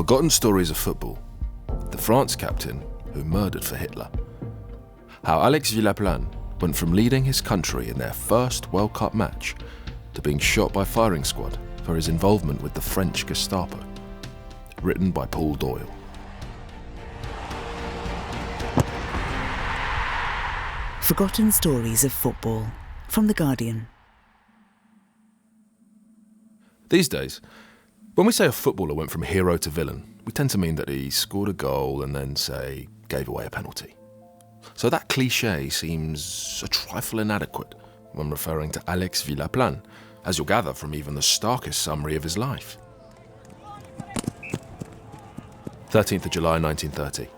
Forgotten stories of football. The France captain who murdered for Hitler. How Alex Villaplane went from leading his country in their first World Cup match to being shot by firing squad for his involvement with the French Gestapo. Written by Paul Doyle. Forgotten stories of football from The Guardian. These days, when we say a footballer went from hero to villain, we tend to mean that he scored a goal and then, say, gave away a penalty. So that cliché seems a trifle inadequate when referring to Alex Villaplane, as you'll gather from even the starkest summary of his life. 13th of July 1930.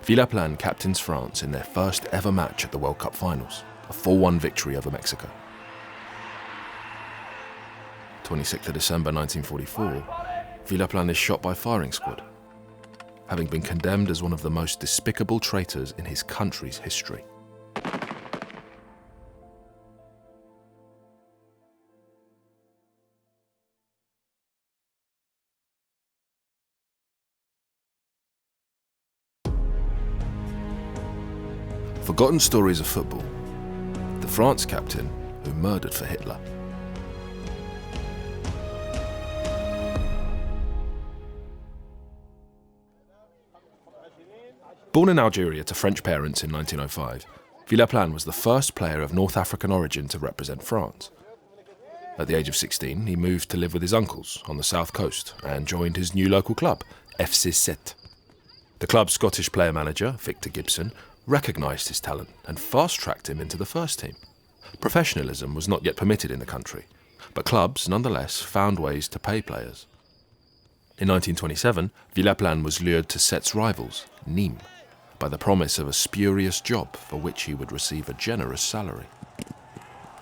Villaplane captains France in their first ever match at the World Cup finals, a 4-1 victory over Mexico. 26th of December 1944, Villaplane is shot by firing squad, having been condemned as one of the most despicable traitors in his country's history. Forgotten stories of football. The France captain who murdered for Hitler. Born in Algeria to French parents in 1905, Villaplane was the first player of North African origin to represent France. At the age of 16, he moved to live with his uncles on the south coast and joined his new local club, FC 7. The club's Scottish player-manager, Victor Gibson, recognised his talent and fast-tracked him into the first team. Professionalism was not yet permitted in the country, but clubs nonetheless found ways to pay players. In 1927, Villaplane was lured to 7's rivals, Nîmes, by the promise of a spurious job for which he would receive a generous salary.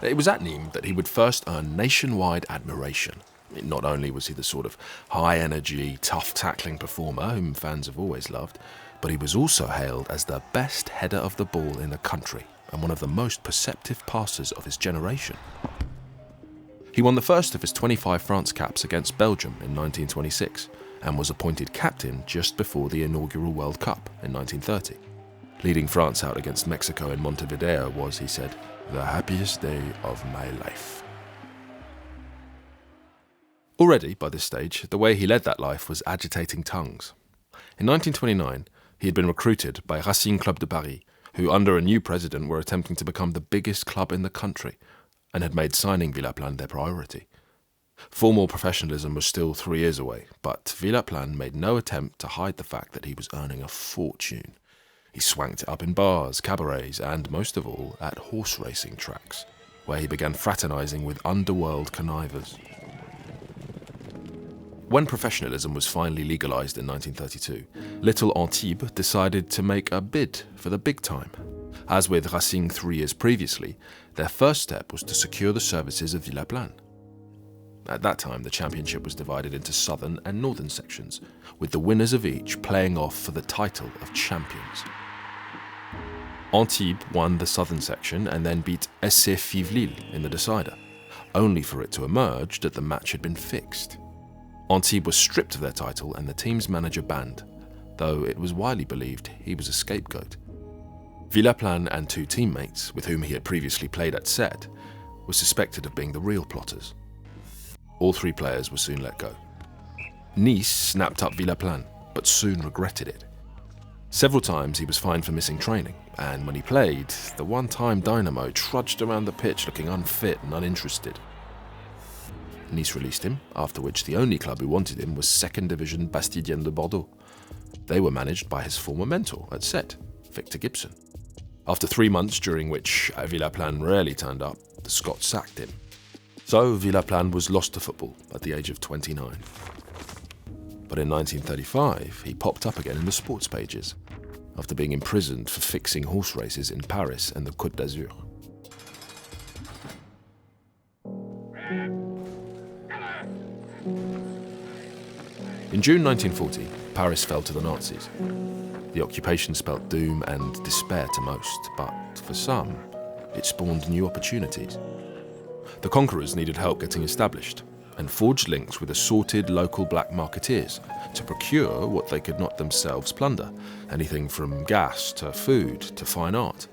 It was at Nîmes that he would first earn nationwide admiration. Not only was he the sort of high-energy, tough-tackling performer whom fans have always loved, but he was also hailed as the best header of the ball in the country and one of the most perceptive passers of his generation. He won the first of his 25 France caps against Belgium in 1926 and was appointed captain just before the inaugural World Cup in 1930. Leading France out against Mexico in Montevideo was, he said, the happiest day of my life. Already, by this stage, the way he led that life was agitating tongues. In 1929, he had been recruited by Racing Club de Paris, who under a new president were attempting to become the biggest club in the country, and had made signing Villaplane their priority. Formal professionalism was still 3 years away, but Villaplane made no attempt to hide the fact that he was earning a fortune. He swanked it up in bars, cabarets, and most of all, at horse racing tracks, where he began fraternising with underworld connivers. When professionalism was finally legalised in 1932, Little Antibes decided to make a bid for the big time. As with Racing 3 years previously, their first step was to secure the services of Villaplane. At that time, the championship was divided into southern and northern sections, with the winners of each playing off for the title of champions. Antibes won the southern section and then beat SC Fives-Lille in the decider, only for it to emerge that the match had been fixed. Antibes was stripped of their title and the team's manager banned, though it was widely believed he was a scapegoat. Villaplane and 2 teammates, with whom he had previously played at 7, were suspected of being the real plotters. All 3 players were soon let go. Nice snapped up Villaplane, but soon regretted it. Several times he was fined for missing training, and when he played, the one-time dynamo trudged around the pitch looking unfit and uninterested. Nice released him, after which the only club who wanted him was 2nd Division Bastidien de Bordeaux. They were managed by his former mentor at 7, Victor Gibson. After 3 months during which Villaplane rarely turned up, the Scots sacked him. So Villaplane was lost to football at the age of 29. But in 1935, he popped up again in the sports pages, after being imprisoned for fixing horse races in Paris and the Côte d'Azur. In June 1940, Paris fell to the Nazis. The occupation spelt doom and despair to most, but for some, it spawned new opportunities. The conquerors needed help getting established, and forged links with assorted local black marketeers to procure what they could not themselves plunder, anything from gas to food to fine art.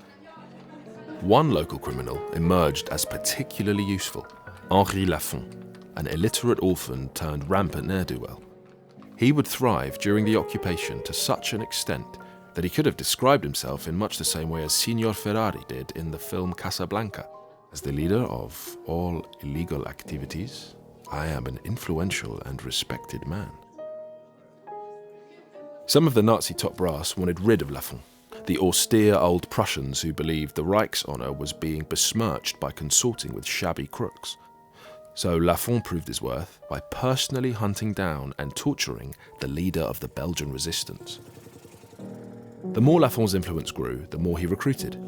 One local criminal emerged as particularly useful, Henri Lafont, an illiterate orphan turned rampant ne'er-do-well. He would thrive during the occupation to such an extent that he could have described himself in much the same way as Signor Ferrari did in the film Casablanca. As the leader of all illegal activities, I am an influential and respected man. Some of the Nazi top brass wanted rid of Lafont, the austere old Prussians who believed the Reich's honour was being besmirched by consorting with shabby crooks. So Lafont proved his worth by personally hunting down and torturing the leader of the Belgian resistance. The more Lafont's influence grew, the more he recruited.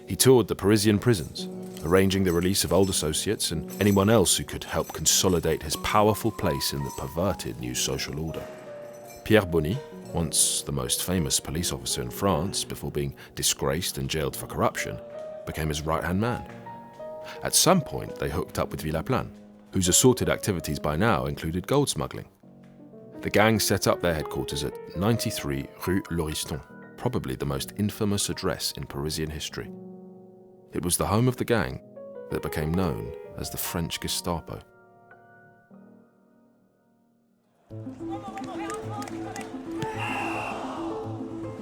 He toured the Parisian prisons, arranging the release of old associates and anyone else who could help consolidate his powerful place in the perverted new social order. Pierre Bonny, once the most famous police officer in France before being disgraced and jailed for corruption, became his right-hand man. At some point, they hooked up with Villaplane, whose assorted activities by now included gold smuggling. The gang set up their headquarters at 93 Rue Lauriston, probably the most infamous address in Parisian history. It was the home of the gang that became known as the French Gestapo.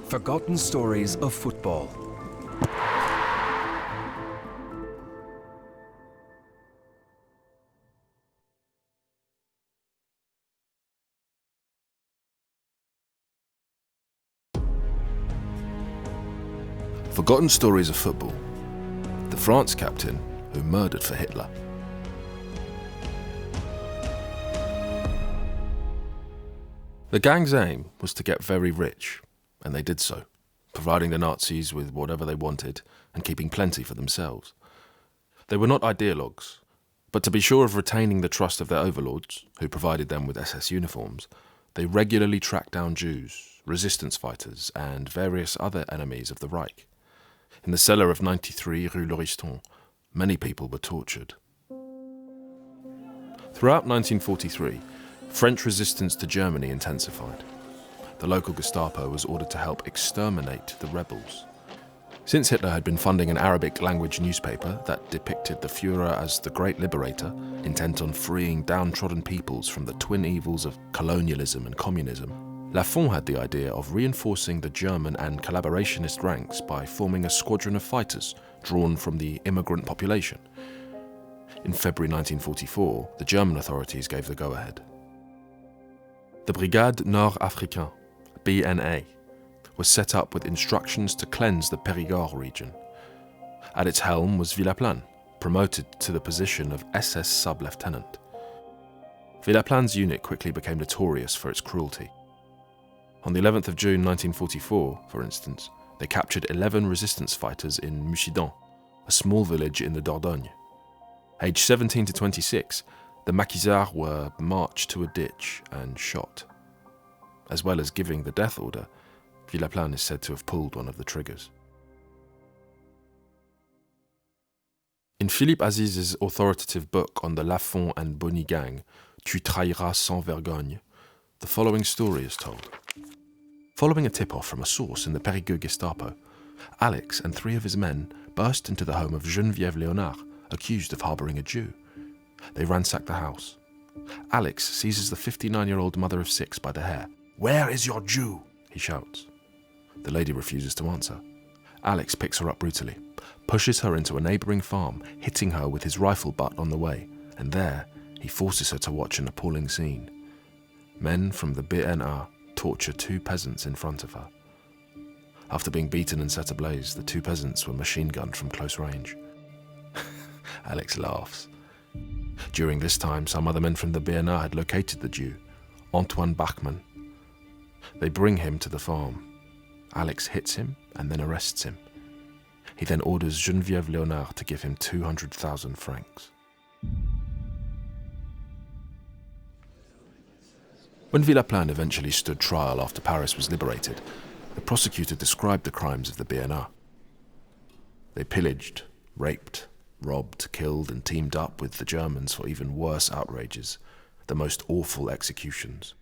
Forgotten stories of football. Forgotten stories of football. The France captain who murdered for Hitler. The gang's aim was to get very rich, and they did so, providing the Nazis with whatever they wanted and keeping plenty for themselves. They were not ideologues, but to be sure of retaining the trust of their overlords, who provided them with SS uniforms, they regularly tracked down Jews, resistance fighters, and various other enemies of the Reich. In the cellar of 93 Rue Lauriston, many people were tortured. Throughout 1943, French resistance to Germany intensified. The local Gestapo was ordered to help exterminate the rebels. Since Hitler had been funding an Arabic-language newspaper that depicted the Führer as the great liberator, intent on freeing downtrodden peoples from the twin evils of colonialism and communism, Lafont had the idea of reinforcing the German and collaborationist ranks by forming a squadron of fighters drawn from the immigrant population. In February 1944, the German authorities gave the go-ahead. The Brigade Nord-Africaine, BNA, was set up with instructions to cleanse the Périgord region. At its helm was Villaplane, promoted to the position of SS sub-lieutenant. Villaplane's unit quickly became notorious for its cruelty. On the 11th of June 1944, for instance, they captured 11 resistance fighters in Mussidan, a small village in the Dordogne. Aged 17 to 26, the maquisards were marched to a ditch and shot. As well as giving the death order, Villaplane is said to have pulled one of the triggers. In Philippe Aziz's authoritative book on the Lafont and Bonny gang, Tu trahiras sans vergogne, the following story is told. Following a tip-off from a source in the Périgueux Gestapo, Alex and 3 of his men burst into the home of Geneviève Léonard, accused of harbouring a Jew. They ransack the house. Alex seizes the 59-year-old mother of 6 by the hair. "Where is your Jew?" he shouts. The lady refuses to answer. Alex picks her up brutally, pushes her into a neighbouring farm, hitting her with his rifle butt on the way, and there he forces her to watch an appalling scene. Men from the BNA torture 2 peasants in front of her. After being beaten and set ablaze, the 2 peasants were machine-gunned from close range. Alex laughs. During this time, some other men from the BNA had located the Jew, Antoine Bachmann. They bring him to the farm. Alex hits him and then arrests him. He then orders Geneviève Léonard to give him 200,000 francs. When Villaplane eventually stood trial after Paris was liberated, the prosecutor described the crimes of the BNA. They pillaged, raped, robbed, killed, and teamed up with the Germans for even worse outrages, the most awful executions.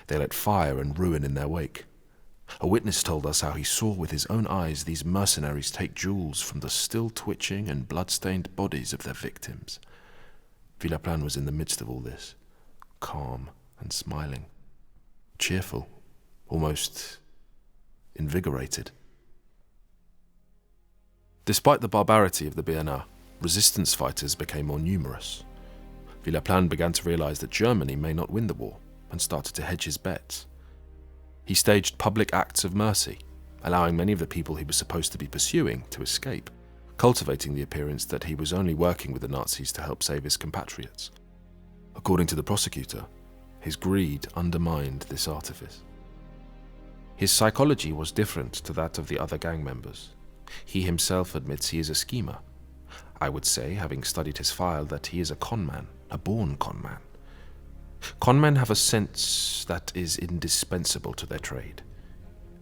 They let fire and ruin in their wake. A witness told us how he saw with his own eyes these mercenaries take jewels from the still twitching and blood-stained bodies of their victims. Villaplane was in the midst of all this, calm and smiling, cheerful, almost invigorated. Despite the barbarity of the BNA, resistance fighters became more numerous. Villaplane began to realize that Germany may not win the war and started to hedge his bets. He staged public acts of mercy, allowing many of the people he was supposed to be pursuing to escape, cultivating the appearance that he was only working with the Nazis to help save his compatriots. According to the prosecutor, his greed undermined this artifice. His psychology was different to that of the other gang members. He himself admits he is a schemer. I would say, having studied his file, that he is a conman, a born conman. Conmen have a sense that is indispensable to their trade,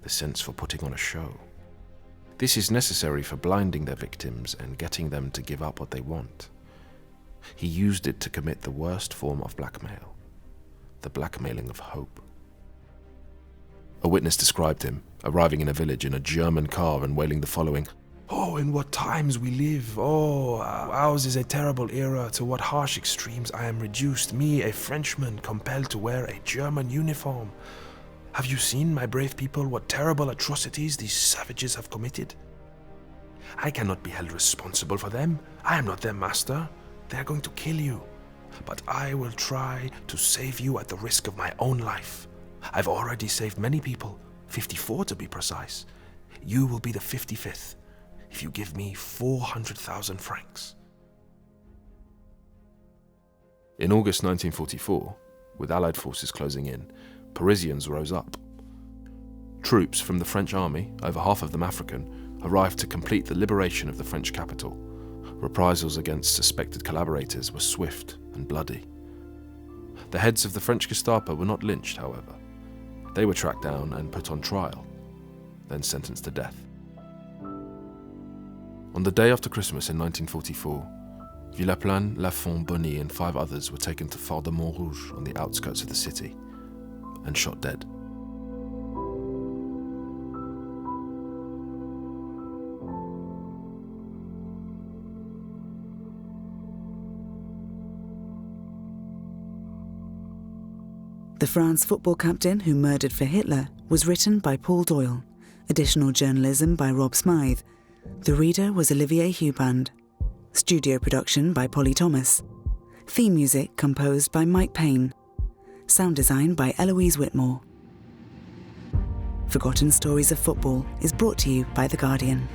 the sense for putting on a show. This is necessary for blinding their victims and getting them to give up what they want. He used it to commit the worst form of blackmail, the blackmailing of hope. A witness described him, arriving in a village in a German car and wailing the following, "Oh, in what times we live! Oh, ours is a terrible era. To what harsh extremes I am reduced, me, a Frenchman, compelled to wear a German uniform. Have you seen, my brave people, what terrible atrocities these savages have committed? I cannot be held responsible for them. I am not their master. They are going to kill you. But I will try to save you at the risk of my own life. I've already saved many people, 54 to be precise. You will be the 55th. If you give me 400,000 francs. In August 1944, with Allied forces closing in, Parisians rose up. Troops from the French army, over half of them African, arrived to complete the liberation of the French capital. Reprisals against suspected collaborators were swift and bloody. The heads of the French Gestapo were not lynched, however. They were tracked down and put on trial, then sentenced to death. On the day after Christmas in 1944, Villaplane, Lafont, Bonny and 5 others were taken to Fort de Montrouge on the outskirts of the city and shot dead. The France football captain who murdered for Hitler was written by Paul Doyle, additional journalism by Rob Smythe. The reader was Olivier Huband. Studio production by Polly Thomas. Theme music composed by Mike Payne. Sound design by Eloise Whitmore. Forgotten Stories of Football is brought to you by The Guardian.